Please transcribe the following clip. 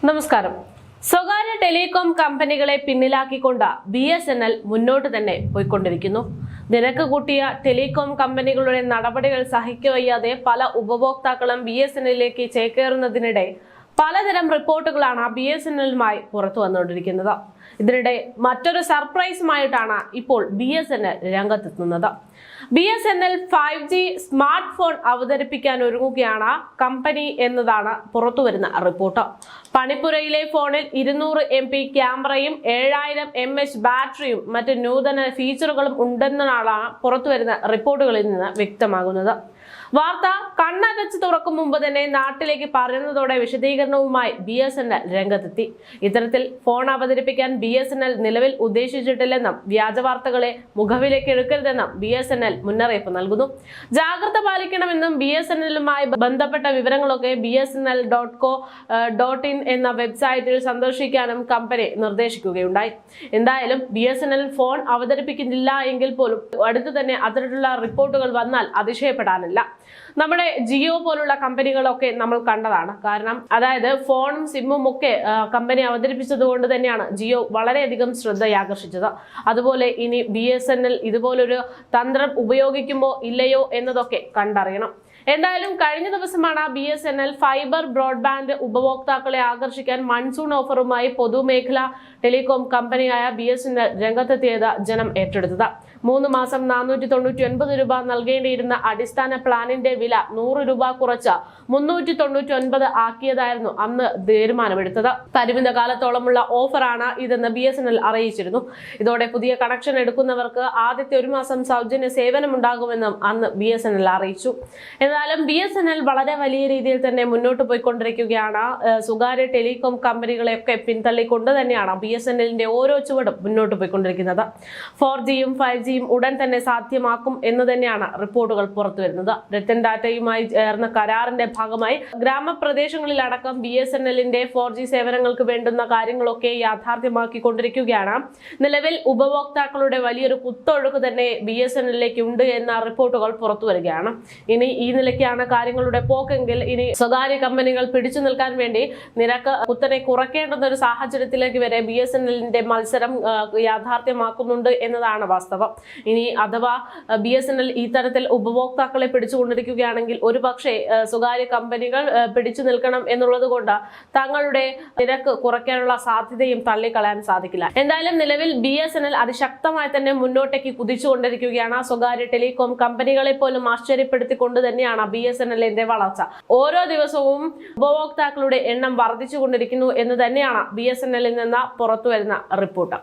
നമസ്കാരം. സ്വകാര്യ ടെലികോം കമ്പനികളെ പിന്നിലാക്കിക്കൊണ്ട് BSNL മുന്നോട്ട് തന്നെ പോയിക്കൊണ്ടിരിക്കുന്നു. നിരക്ക് കൂട്ടിയ ടെലികോം കമ്പനികളുടെ നടപടികൾ സഹിക്കവയ്യാതെ പല ഉപഭോക്താക്കളും BSNLിലേക്ക് ചേക്കേറുന്നതിനിടെ പലതരം റിപ്പോർട്ടുകളാണ് BSNLുമായി പുറത്തു വന്നുകൊണ്ടിരിക്കുന്നത്. ഇതിനിടെ മറ്റൊരു സർപ്രൈസുമായിട്ടാണ് ഇപ്പോൾ BSNL രംഗത്തെത്തുന്നത്. BSNL 5G smart phone അവതരിപ്പിക്കാൻ ഒരുങ്ങുകയാണ് കമ്പനി എന്നതാണ് പുറത്തുവരുന്ന റിപ്പോർട്ട്. പണിപ്പുരയിലെ ഫോണിൽ 200 MP ക്യാമറയും 7000 mAh ബാറ്ററിയും മറ്റ് നൂതന ഫീച്ചറുകളും ഉണ്ടെന്നാണ് പുറത്തുവരുന്ന റിപ്പോർട്ടുകളിൽ നിന്ന് വ്യക്തമാകുന്നത്. വാർത്ത കണ്ണടച്ച് തുറക്കും മുമ്പ് തന്നെ നാട്ടിലേക്ക് പറയുന്നതോടെ വിശദീകരണവുമായി BSNL രംഗത്തെത്തി. ഇത്തരത്തിൽ ഫോൺ അവതരിപ്പിക്കാൻ BSNL നിലവിൽ ഉദ്ദേശിച്ചിട്ടില്ലെന്നും വ്യാജ വാർത്തകളെ മുഖവിലേക്ക് എടുക്കരുതെന്നും BSNL മുന്നറിയിപ്പ് നൽകുന്നു. ജാഗ്രത പാലിക്കണമെന്നും BSNLുമായി ബന്ധപ്പെട്ട വിവരങ്ങളൊക്കെ bsnl.co.in എന്ന വെബ്സൈറ്റിൽ സന്ദർശിക്കാനും കമ്പനി നിർദ്ദേശിക്കുകയുണ്ടായി. എന്തായാലും BSNL ഫോൺ അവതരിപ്പിക്കുന്നില്ല എങ്കിൽ പോലും അടുത്തു തന്നെ അത്തരത്തിലുള്ള റിപ്പോർട്ടുകൾ വന്നാൽ അതിശയപ്പെടാനില്ല. നമ്മുടെ ജിയോ പോലുള്ള കമ്പനികളൊക്കെ നമ്മൾ കണ്ടതാണ്. കാരണം അതായത് ഫോണും സിമ്മും ഒക്കെ കമ്പനി അവതരിപ്പിച്ചത് കൊണ്ട് തന്നെയാണ് ജിയോ വളരെയധികം ശ്രദ്ധയാകർഷിച്ചത്. അതുപോലെ ഇനി BSNL ഇതുപോലൊരു തന്ത്രം ഉപയോഗിക്കുമോ ഇല്ലയോ എന്നതൊക്കെ കണ്ടറിയണം. എന്തായാലും കഴിഞ്ഞ ദിവസമാണ് BSNL ഫൈബർ ബ്രോഡ്ബാൻഡ് ഉപഭോക്താക്കളെ ആകർഷിക്കാൻ മൺസൂൺ ഓഫറുമായി പൊതുമേഖലാ ടെലികോം കമ്പനിയായ BSNL രംഗത്തെത്തിയത് ജനം ഏറ്റെടുത്തത്. 3 മാസം 499 രൂപ നൽകേണ്ടിയിരുന്ന അടിസ്ഥാന പ്ലാനിന്റെ വില 100 രൂപ കുറച്ച് 399 ആക്കിയതായിരുന്നു അന്ന് തീരുമാനമെടുത്തത്. പരിമിത കാലത്തോളമുള്ള ഓഫറാണ് ഇതെന്ന് BSNL അറിയിച്ചിരുന്നു. ഇതോടെ പുതിയ കണക്ഷൻ എടുക്കുന്നവർക്ക് ആദ്യത്തെ 1 മാസം സൗജന്യ സേവനമുണ്ടാകുമെന്നും അന്ന് BSNL അറിയിച്ചു. എന്നാലും BSNL വളരെ വലിയ രീതിയിൽ തന്നെ മുന്നോട്ട് പോയിക്കൊണ്ടിരിക്കുകയാണ്. സ്വകാര്യ ടെലികോം കമ്പനികളെയൊക്കെ പിന്തള്ളിക്കൊണ്ട് തന്നെയാണ് BSNLന്റെ ഓരോ ചുവടും മുന്നോട്ട് പോയിക്കൊണ്ടിരിക്കുന്നത്. 4Gയും 5Gയും ഉടൻ തന്നെ സാധ്യമാക്കും എന്ന് തന്നെയാണ് റിപ്പോർട്ടുകൾ പുറത്തുവരുന്നത്. രത്തൻ ടാറ്റയുമായി ചേർന്ന കരാറിന്റെ ഭാഗമായി ഗ്രാമപ്രദേശങ്ങളിലടക്കം BSNLന്റെ 4G സേവനങ്ങൾക്ക് വേണ്ടുന്ന കാര്യങ്ങളൊക്കെ യാഥാർത്ഥ്യമാക്കിക്കൊണ്ടിരിക്കുകയാണ്. നിലവിൽ ഉപഭോക്താക്കളുടെ വലിയൊരു കുത്തൊഴുക്ക് തന്നെ BSNLിലേക്ക് ഉണ്ട് എന്ന റിപ്പോർട്ടുകൾ പുറത്തുവരികയാണ്. ഇനി ഈ നിലയ്ക്കാണ് കാര്യങ്ങളുടെ പോക്കെങ്കിൽ ഇനി സ്വകാര്യ കമ്പനികൾ പിടിച്ചു നിൽക്കാൻ വേണ്ടി നിരക്ക് കുത്തനെ കുറയ്ക്കേണ്ടുന്ന ഒരു സാഹചര്യത്തിലേക്ക് വരെ BSNLന്റെ മത്സരം യാഥാർത്ഥ്യമാക്കുന്നുണ്ട് എന്നതാണ് വാസ്തവം. ഇനി അഥവാ BSNL ഈ തരത്തിൽ ഉപഭോക്താക്കളെ പിടിച്ചുകൊണ്ടിരിക്കുകയാണെങ്കിൽ ഒരുപക്ഷെ സ്വകാര്യ കമ്പനികൾ പിടിച്ചു നിൽക്കണം എന്നുള്ളത് കൊണ്ട് തങ്ങളുടെ നിരക്ക് കുറയ്ക്കാനുള്ള സാധ്യതയും തള്ളിക്കളയാൻ സാധിക്കില്ല. എന്തായാലും നിലവിൽ BSNL അതിശക്തമായി തന്നെ മുന്നോട്ടേക്ക് കുതിച്ചുകൊണ്ടിരിക്കുകയാണ്. സ്വകാര്യ ടെലികോം കമ്പനികളെ പോലും ആശ്ചര്യപ്പെടുത്തിക്കൊണ്ട് തന്നെയാണ് BSNLന്റെ വളർച്ച. ഓരോ ദിവസവും ഉപഭോക്താക്കളുടെ എണ്ണം വർദ്ധിച്ചുകൊണ്ടിരിക്കുന്നു എന്ന് തന്നെയാണ് BSNLിൽ നിന്ന് പുറത്തുവരുന്ന റിപ്പോർട്ട്.